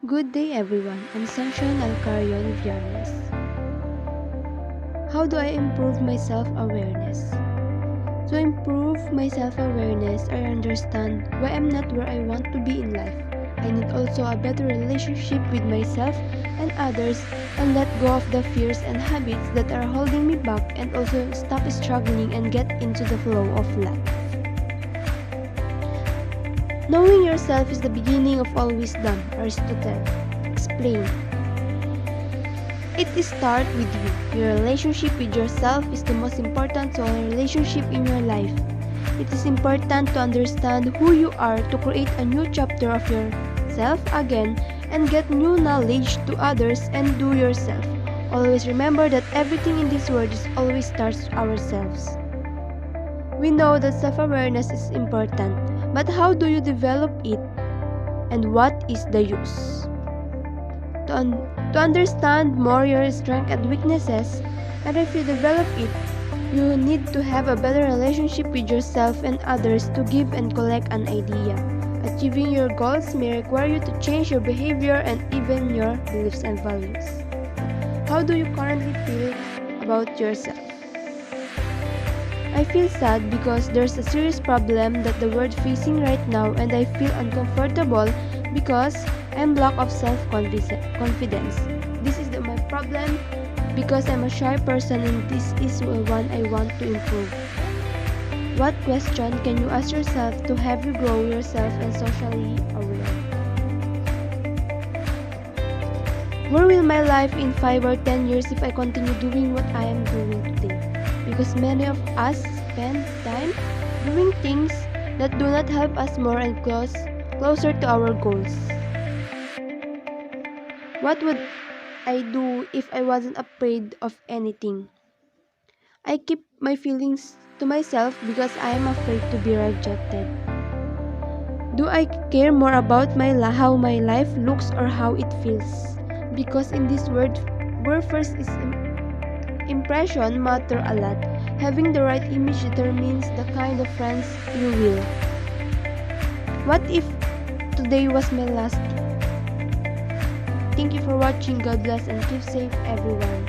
Good day everyone, I'm Sunshine Alcarion Villanes. How do I improve my self-awareness? To improve my self-awareness, I understand why I'm not where I want to be in life. I need also a better relationship with myself and others and let go of the fears and habits that are holding me back and also stop struggling and get into the flow of life. Knowing yourself is the beginning of all wisdom, Aristotle explained. It starts with you. Your relationship with yourself is the most important to all relationship in your life. It is important to understand who you are to create a new chapter of yourself again and get new knowledge to others and do yourself. Always remember that everything in this world is always starts ourselves. We know that self-awareness is important, but how do you develop it? And what is the use? To understand more your strengths and weaknesses, and if you develop it, you need to have a better relationship with yourself and others to give and collect an idea. Achieving your goals may require you to change your behavior and even your beliefs and values. How do you currently feel about yourself? I feel sad because there's a serious problem that the world facing right now, and I feel uncomfortable because I'm lack of self-confidence. This is my problem because I'm a shy person and this is one I want to improve. What question can you ask yourself to have you grow yourself and socially aware? Where will my life in 5 or 10 years if I continue doing what I am doing today? Because many of us spend time doing things that do not help us more and closer to our goals. What would I do if I wasn't afraid of anything? I keep my feelings to myself because I am afraid to be rejected. Do I care more about how my life looks or how it feels? Because in this world, where first is impression matter a lot. Having the right image determines the kind of friends you will. What if today was my last day? Thank you for watching. God bless and keep safe everyone.